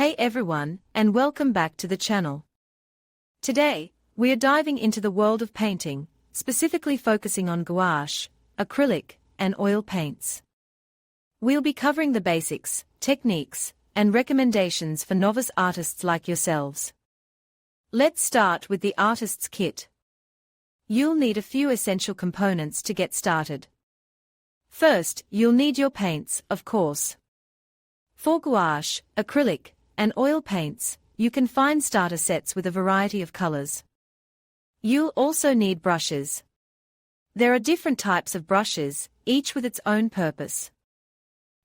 Hey everyone, and welcome back to the channel. Today, we are diving into the world of painting, specifically focusing on gouache, acrylic, and oil paints. We'll be covering the basics, techniques, and recommendations for novice artists like yourselves. Let's start with the artist's kit. You'll need a few essential components to get started. First, you'll need your paints, of course. For gouache, acrylic, and oil paints, you can find starter sets with a variety of colors. You'll also need brushes. There are different types of brushes, each with its own purpose.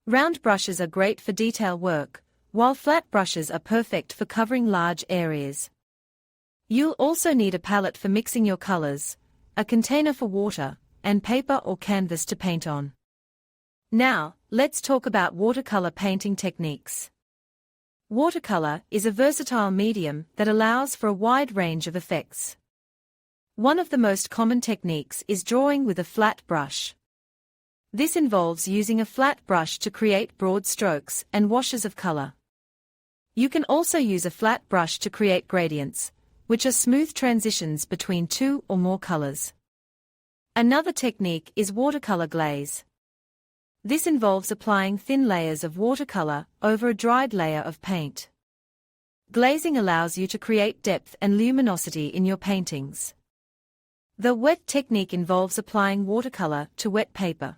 Round brushes are great for detail work, while flat brushes are perfect for covering large areas. You'll also need a palette for mixing your colors, a container for water, and paper or canvas to paint on. Now, let's talk about watercolor painting techniques. Watercolor is a versatile medium that allows for a wide range of effects. One of the most common techniques is drawing with a flat brush. This involves using a flat brush to create broad strokes and washes of color. You can also use a flat brush to create gradients, which are smooth transitions between two or more colors. Another technique is watercolor glaze. This involves applying thin layers of watercolor over a dried layer of paint. Glazing allows you to create depth and luminosity in your paintings. The wet technique involves applying watercolor to wet paper.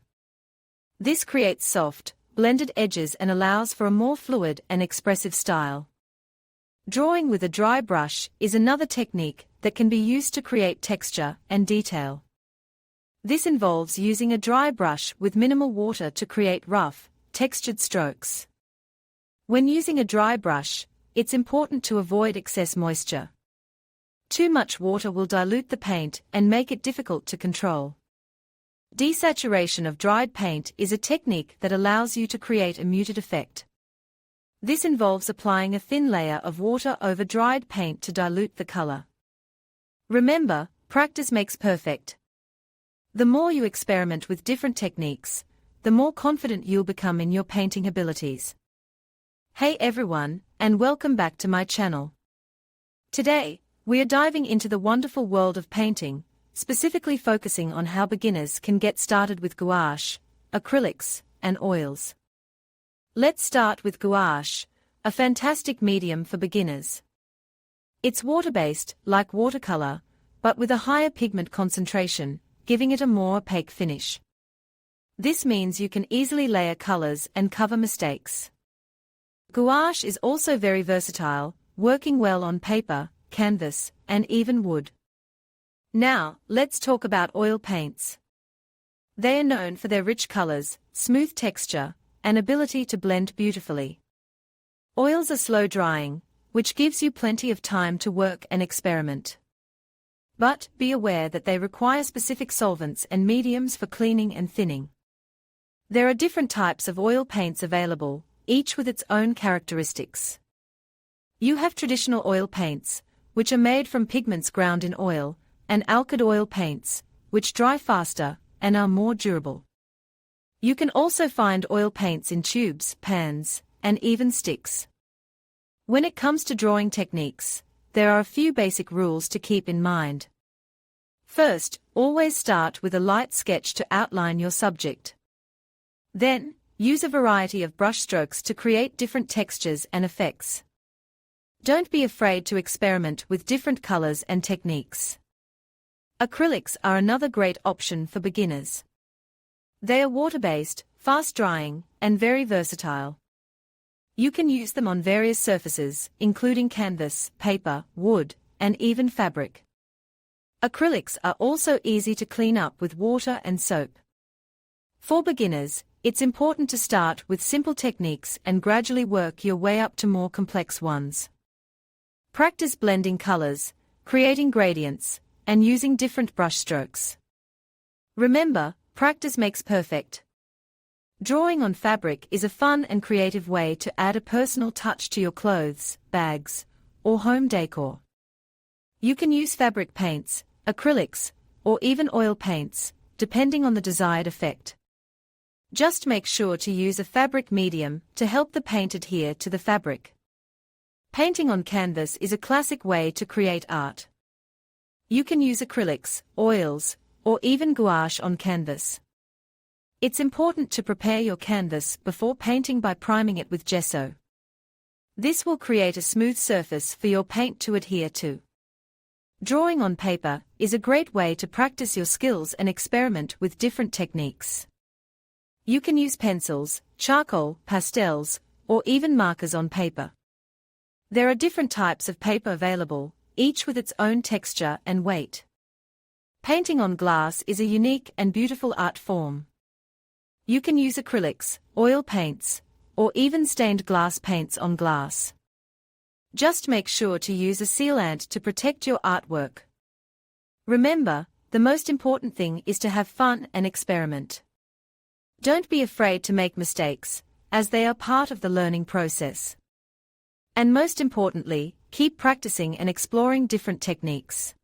This creates soft, blended edges and allows for a more fluid and expressive style. Drawing with a dry brush is another technique that can be used to create texture and detail. This involves using a dry brush with minimal water to create rough, textured strokes. When using a dry brush, it's important to avoid excess moisture. Too much water will dilute the paint and make it difficult to control. Desaturation of dried paint is a technique that allows you to create a muted effect. This involves applying a thin layer of water over dried paint to dilute the color. Remember, practice makes perfect. The more you experiment with different techniques, the more confident you'll become in your painting abilities. Hey everyone, and welcome back to my channel. Today, we are diving into the wonderful world of painting, specifically focusing on how beginners can get started with gouache, acrylics, and oils. Let's start with gouache, a fantastic medium for beginners. It's water-based, like watercolor, but with a higher pigment concentration, giving it a more opaque finish. This means you can easily layer colors and cover mistakes. Gouache is also very versatile, working well on paper, canvas, and even wood. Now, let's talk about oil paints. They are known for their rich colors, smooth texture, and ability to blend beautifully. Oils are slow drying, which gives you plenty of time to work and experiment. But be aware that they require specific solvents and mediums for cleaning and thinning. There are different types of oil paints available, each with its own characteristics. You have traditional oil paints, which are made from pigments ground in oil, and alkyd oil paints, which dry faster and are more durable. You can also find oil paints in tubes, pans, and even sticks. When it comes to drawing techniques, there are a few basic rules to keep in mind. First, always start with a light sketch to outline your subject. Then, use a variety of brushstrokes to create different textures and effects. Don't be afraid to experiment with different colors and techniques. Acrylics are another great option for beginners. They are water-based, fast-drying, and very versatile. You can use them on various surfaces, including canvas, paper, wood, and even fabric. Acrylics are also easy to clean up with water and soap. For beginners, it's important to start with simple techniques and gradually work your way up to more complex ones. Practice blending colors, creating gradients, and using different brushstrokes. Remember, practice makes perfect. Drawing on fabric is a fun and creative way to add a personal touch to your clothes, bags, or home decor. You can use fabric paints, acrylics, or even oil paints, depending on the desired effect. Just make sure to use a fabric medium to help the paint adhere to the fabric. Painting on canvas is a classic way to create art. You can use acrylics, oils, or even gouache on canvas. It's important to prepare your canvas before painting by priming it with gesso. This will create a smooth surface for your paint to adhere to. Drawing on paper is a great way to practice your skills and experiment with different techniques. You can use pencils, charcoal, pastels, or even markers on paper. There are different types of paper available, each with its own texture and weight. Painting on glass is a unique and beautiful art form. You can use acrylics, oil paints, or even stained glass paints on glass. Just make sure to use a sealant to protect your artwork. Remember, the most important thing is to have fun and experiment. Don't be afraid to make mistakes, as they are part of the learning process. And most importantly, keep practicing and exploring different techniques.